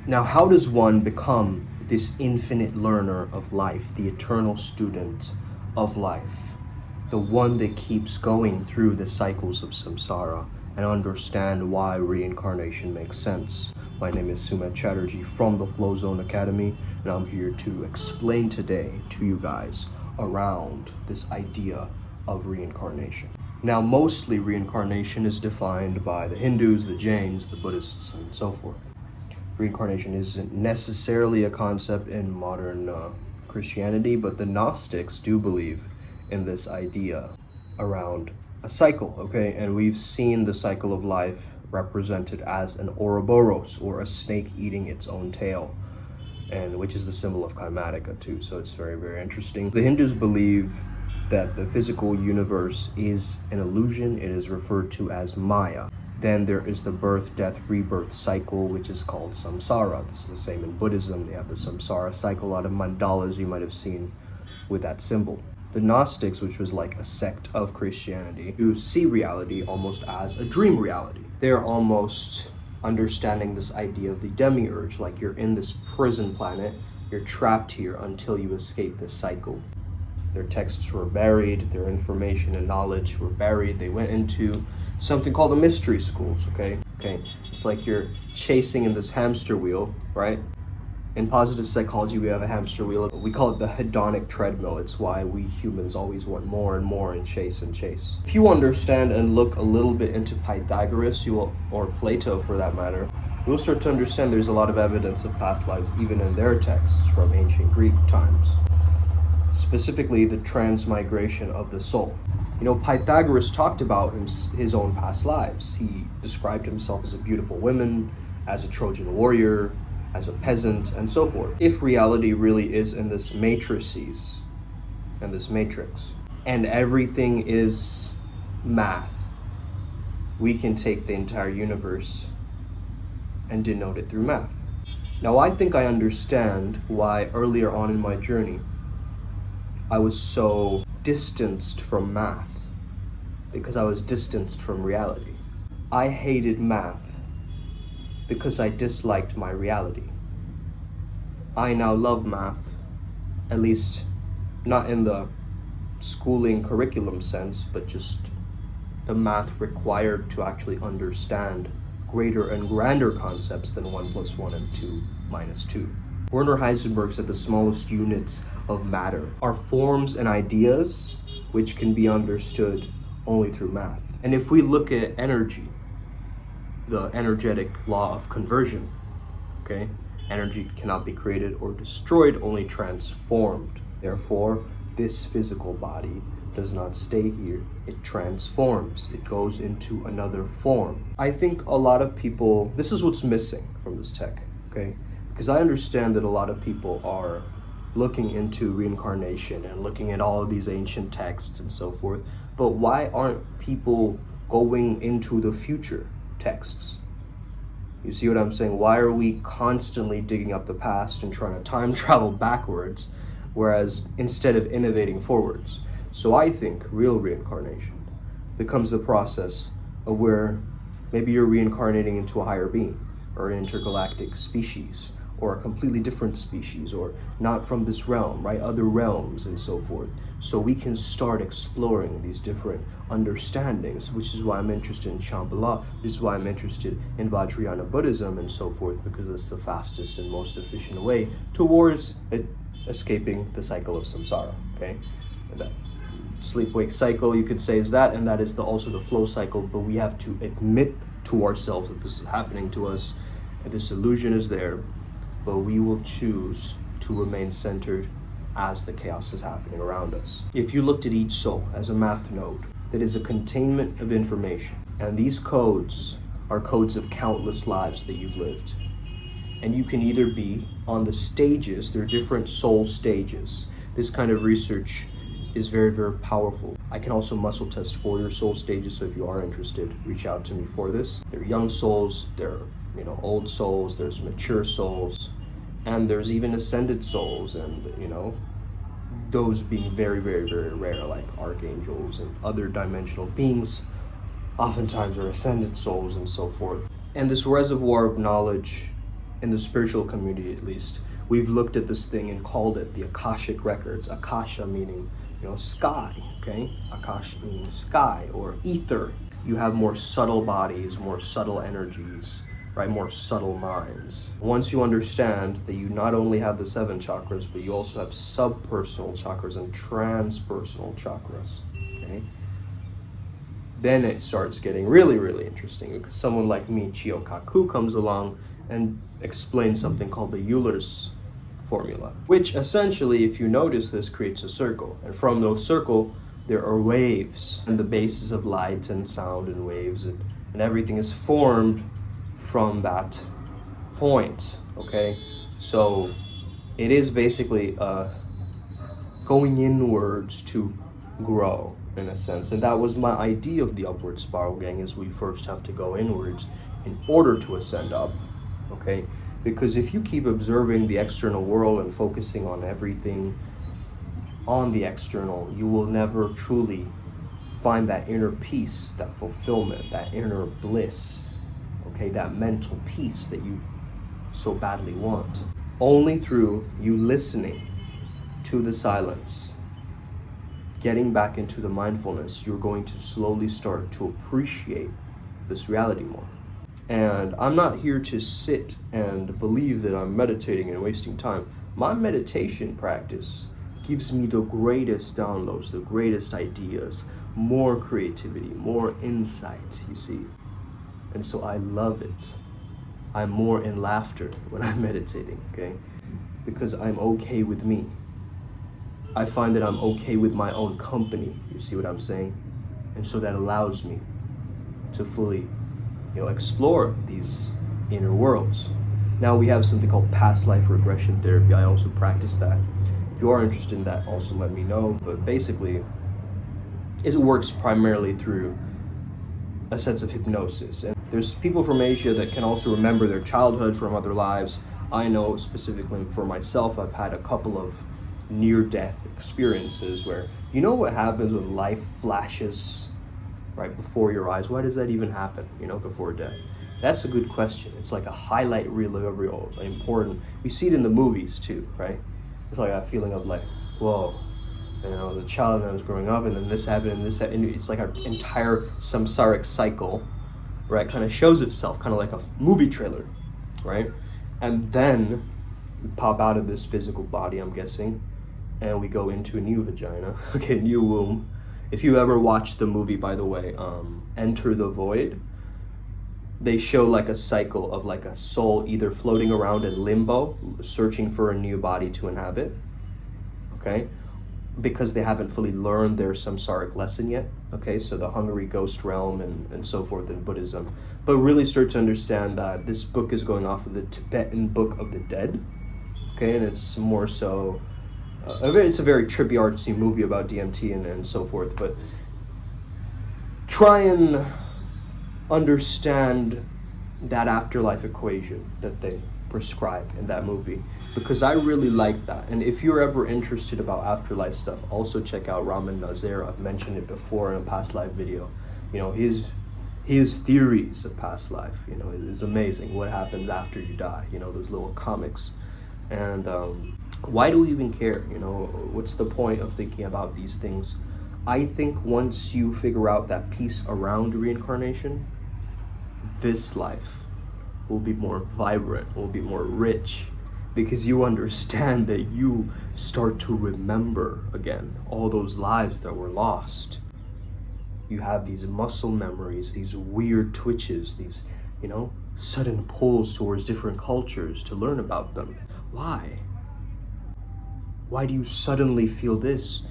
Now, how does one become this infinite learner of life, the eternal student of life, the one that keeps going through the cycles of samsara and understand why reincarnation makes sense? My name is Sumit Chatterjee from the Flow Zone Academy, and I'm here to explain today to you guys around this idea of reincarnation. Now, mostly reincarnation is defined by the Hindus, the Jains, the Buddhists, and so forth. Reincarnation isn't necessarily a concept in modern Christianity, but the Gnostics do believe in this idea around a cycle, okay? And we've seen the cycle of life represented as an Ouroboros, or a snake eating its own tail, and which is the symbol of Kaimatika too, so it's very, very interesting. The Hindus believe that the physical universe is an illusion. It is referred to as Maya. Then there is the birth, death, rebirth cycle, which is called samsara. This is the same in Buddhism. They have the samsara cycle. A lot of mandalas you might have seen with that symbol. The Gnostics, which was like a sect of Christianity, who see reality almost as a dream reality. They're almost understanding this idea of the demiurge, like you're in this prison planet, you're trapped here until you escape this cycle. Their texts were buried, their information and knowledge were buried. They went into something called the mystery schools, okay? It's like you're chasing in this hamster wheel, right? In positive psychology, we have a hamster wheel. We call it the hedonic treadmill. It's why we humans always want more and more and chase and chase. If you understand and look a little bit into Pythagoras, or Plato for that matter, you'll start to understand there's a lot of evidence of past lives, even in their texts from ancient Greek times. Specifically, the transmigration of the soul. You know, Pythagoras talked about his own past lives. He described himself as a beautiful woman, as a Trojan warrior, as a peasant, and so forth. If reality really is in this matrices, and this matrix, and everything is math, we can take the entire universe and denote it through math. Now, I think I understand why earlier on in my journey, I was so distanced from math, because I was distanced from reality. I hated math because I disliked my reality. I now love math, at least not in the schooling curriculum sense, but just the math required to actually understand greater and grander concepts than 1 + 1 and 2 - 2. Werner Heisenberg said the smallest units of matter are forms and ideas which can be understood only through math. And if we look at energy, the energetic law of conversion, okay? Energy cannot be created or destroyed, only transformed. Therefore, this physical body does not stay here. It transforms. It goes into another form. I think a lot of people, this is what's missing from this tech, okay? Because I understand that a lot of people are looking into reincarnation and looking at all of these ancient texts and so forth, but why aren't people going into the future texts? You see what I'm saying? Why are we constantly digging up the past and trying to time travel backwards, whereas instead of innovating forwards? So I think real reincarnation becomes the process of where maybe you're reincarnating into a higher being, or an intergalactic species, or a completely different species, or not from this realm, right? Other realms and so forth. So we can start exploring these different understandings, which is why I'm interested in Shambhala, which is why I'm interested in Vajrayana Buddhism and so forth, because it's the fastest and most efficient way towards escaping the cycle of samsara, okay? And that sleep-wake cycle, you could say, is that, and that is also the flow cycle, but we have to admit to ourselves that this is happening to us, and this illusion is there, but we will choose to remain centered as the chaos is happening around us. If you looked at each soul as a math node, that is a containment of information, and these codes are codes of countless lives that you've lived. And you can either be on the stages, there are different soul stages. This kind of research is very, very powerful. I can also muscle test for your soul stages, so if you are interested, reach out to me for this. There are young souls, there are old souls, there's mature souls, and there's even ascended souls, and those being very, very, very rare, like archangels and other dimensional beings oftentimes are ascended souls and so forth. And this reservoir of knowledge in the spiritual community at least, we've looked at this thing and called it the Akashic Records. Akasha meaning, sky, okay? Akash meaning sky or ether. You have more subtle bodies, more subtle energies, right? More subtle minds. Once you understand that you not only have the 7 chakras, but you also have subpersonal chakras and transpersonal chakras, okay? Then it starts getting really, really interesting, because someone like me, Chiokaku, comes along and explains something called the Euler's formula, which essentially, if you notice this, creates a circle. And from those circle, there are waves, and the basis of light and sound and waves and everything is formed from that point, okay? So it is basically going inwards to grow, in a sense. And that was my idea of the upward spiral, gang, is we first have to go inwards in order to ascend up, okay? Because if you keep observing the external world and focusing on everything on the external, you will never truly find that inner peace, that fulfillment, that inner bliss, okay, that mental peace that you so badly want. Only through you listening to the silence, getting back into the mindfulness, you're going to slowly start to appreciate this reality more. And I'm not here to sit and believe that I'm meditating and wasting time. My meditation practice gives me the greatest downloads, the greatest ideas, more creativity, more insight, you see. And so I love it. I'm more in laughter when I'm meditating, okay? Because I'm okay with me. I find that I'm okay with my own company, you see what I'm saying? And so that allows me to fully, explore these inner worlds. Now we have something called past life regression therapy. I also practice that. If you are interested in that, also let me know. But basically, it works primarily through a sense of hypnosis. And there's people from Asia that can also remember their childhood from other lives. I know specifically for myself, I've had a couple of near-death experiences where, what happens when life flashes right before your eyes? Why does that even happen, before death? That's a good question. It's like a highlight reel of real important. We see it in the movies too, right? It's like a feeling of like, whoa, the child that was growing up, and then this happened, and this happened. It's like an entire samsaric cycle, right? Kind of shows itself, kind of like a movie trailer, right? And then we pop out of this physical body, I'm guessing, and we go into a new vagina, okay, new womb. If you ever watched the movie, by the way, Enter the Void, they show like a cycle of like a soul either floating around in limbo, searching for a new body to inhabit, okay? Because they haven't fully learned their samsaric lesson yet, okay? So the Hungary ghost realm and so forth in Buddhism. But really start to understand that this book is going off of the Tibetan Book of the Dead, okay? And it's more so, it's a very trippy artsy movie about DMT and so forth, but try and understand that afterlife equation that they prescribe in that movie, because I really like that. And if you're ever interested about afterlife stuff, also check out Raman Nazir. I've mentioned it before in a past life video. His theories of past life, is amazing. What happens after you die, those little comics. And why do we even care? What's the point of thinking about these things? I think once you figure out that piece around reincarnation, this life will be more vibrant, will be more rich, because you understand that you start to remember again all those lives that were lost. You have these muscle memories, these weird twitches, these, sudden pulls towards different cultures to learn about them. Why? Why do you suddenly feel this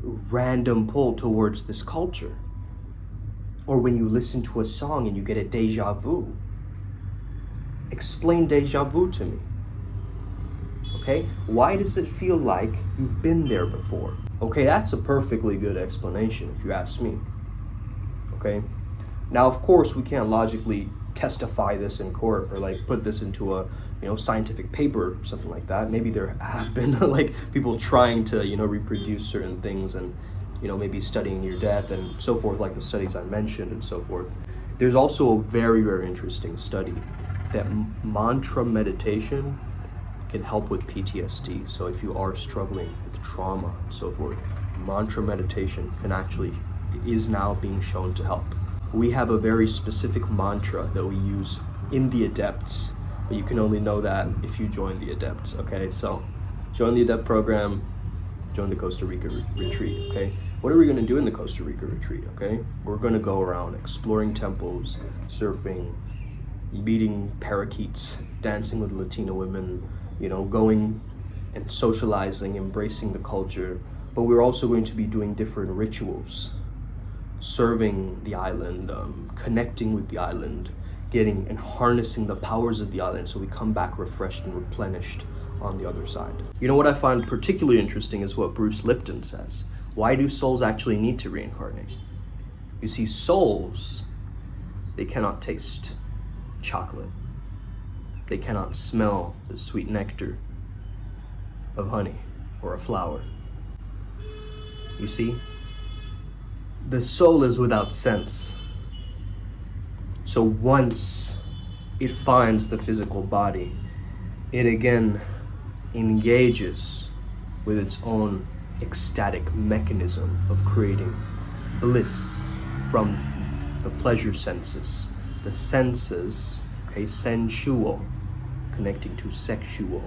random pull towards this culture? Or when you listen to a song and you get a deja vu. Explain deja vu to me. Okay? Why does it feel like you've been there before? Okay, that's a perfectly good explanation if you ask me. Okay? Now, of course, we can't logically testify this in court or like put this into a scientific paper or something like that. Maybe there have been like people trying to reproduce certain things and maybe studying near death and so forth, like the studies I mentioned and so forth. There's also a very, very interesting study that mantra meditation can help with PTSD. So if you are struggling with trauma and so forth, mantra meditation is now being shown to help. We have a very specific mantra that we use in the Adepts, but you can only know that if you join the Adepts, okay? So join the Adept program, join the Costa Rica Retreat, okay? What are we gonna do in the Costa Rica Retreat, okay? We're gonna go around exploring temples, surfing, meeting parakeets, dancing with Latina women, going and socializing, embracing the culture. But we're also going to be doing different rituals, serving the island, connecting with the island, getting and harnessing the powers of the island so we come back refreshed and replenished on the other side. You know what I find particularly interesting is what Bruce Lipton says. Why do souls actually need to reincarnate? You see, souls, they cannot taste chocolate. They cannot smell the sweet nectar of honey or a flower. You see, the soul is without sense. So once it finds the physical body, it again engages with its own ecstatic mechanism of creating bliss from the pleasure senses. The senses, okay, sensual, connecting to sexual,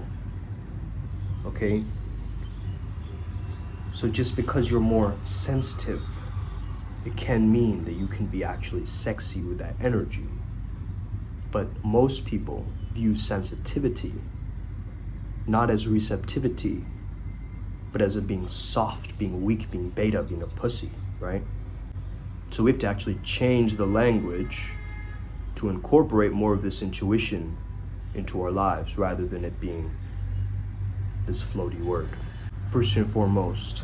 okay? So just because you're more sensitive, it can mean that you can be actually sexy with that energy. But most people view sensitivity not as receptivity, but as it being soft, being weak, being beta, being a pussy, right? So we have to actually change the language to incorporate more of this intuition into our lives rather than it being this floaty word. First and foremost,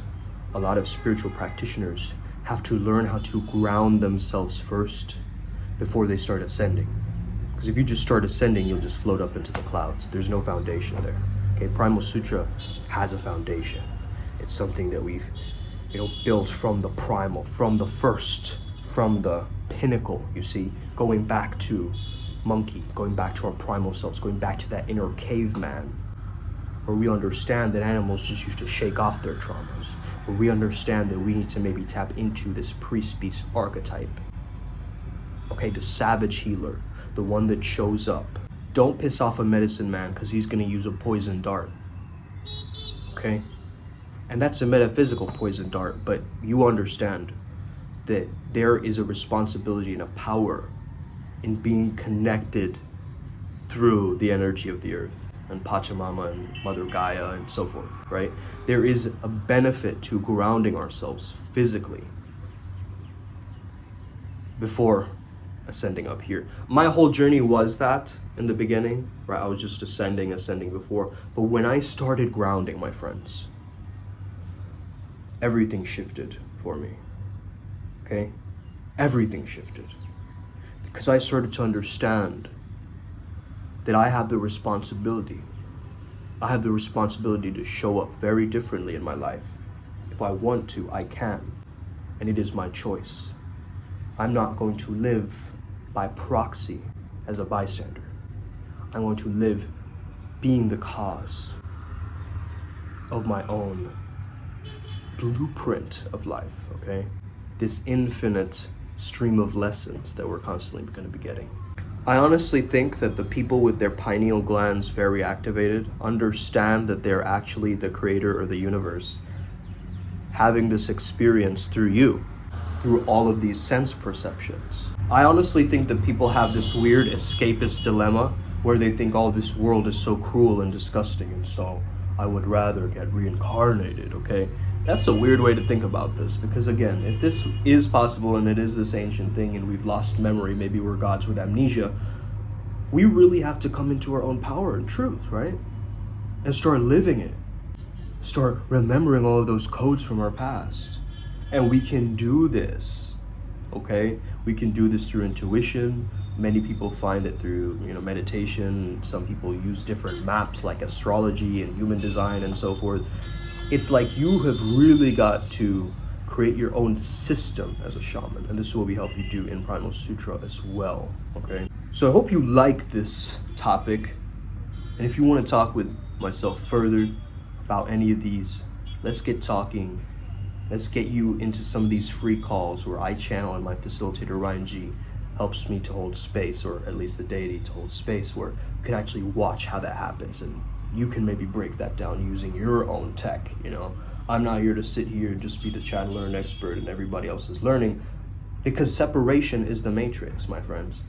a lot of spiritual practitioners have to learn how to ground themselves first before they start ascending. Because if you just start ascending, you'll just float up into the clouds. There's no foundation there. Okay, Primal Sutra has a foundation. It's something that we've built from the primal, from the first, from the pinnacle, you see, going back to monkey, going back to our primal selves, going back to that inner caveman, where we understand that animals just used to shake off their traumas, where we understand that we need to maybe tap into this priest-beast archetype. Okay, the savage healer, the one that shows up. Don't piss off a medicine man because he's gonna use a poison dart, okay? And that's a metaphysical poison dart, but you understand that there is a responsibility and a power in being connected through the energy of the earth and Pachamama and Mother Gaia and so forth, right? There is a benefit to grounding ourselves physically before ascending up here. My whole journey was that in the beginning, right? I was just ascending before. But when I started grounding, my friends, everything shifted for me, okay? Everything shifted. Because I started to understand that I have the responsibility. I have the responsibility to show up very differently in my life. If I want to, I can. And it is my choice. I'm not going to live by proxy as a bystander. I'm going to live being the cause of my own blueprint of life, okay? This infinite stream of lessons that we're constantly going to be getting. I honestly think that the people with their pineal glands very activated understand that they're actually the creator of the universe, having this experience through you, through all of these sense perceptions. I honestly think that people have this weird escapist dilemma where they think, oh, this world is so cruel and disgusting, and so I would rather get reincarnated, okay? That's a weird way to think about this, because again, if this is possible and it is this ancient thing and we've lost memory, maybe we're gods with amnesia, we really have to come into our own power and truth, right? And start living it. Start remembering all of those codes from our past. And we can do this, okay? We can do this through intuition. Many people find it through, meditation. Some people use different maps like astrology and human design and so forth. It's like you have really got to create your own system as a shaman. And this is what we help you do in Primal Sutra as well, okay? So I hope you like this topic. And if you want to talk with myself further about any of these, let's get talking. Let's get you into some of these free calls where I channel and my facilitator Ryan G helps me to hold space, or at least the deity to hold space, where you can actually watch how that happens and you can maybe break that down using your own tech. You know, I'm not here to sit here and just be the channeler and expert and everybody else is learning, because separation is the matrix, my friends.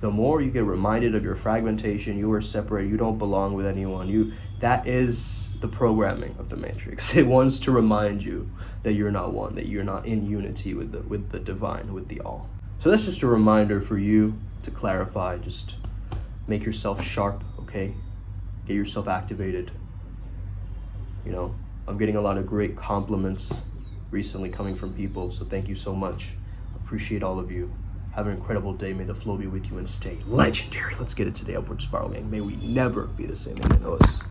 The more you get reminded of your fragmentation, you are separated, you don't belong with anyone, that is the programming of the matrix. It wants to remind you that you're not one, that you're not in unity with the divine, with the all. So that's just a reminder for you to clarify. Just make yourself sharp, okay? Get yourself activated. You know, I'm getting a lot of great compliments recently coming from people, so thank you so much. Appreciate all of you. Have an incredible day. May the flow be with you and stay legendary. Let's get it today, Upward Spiral Gang. May we never be the same again.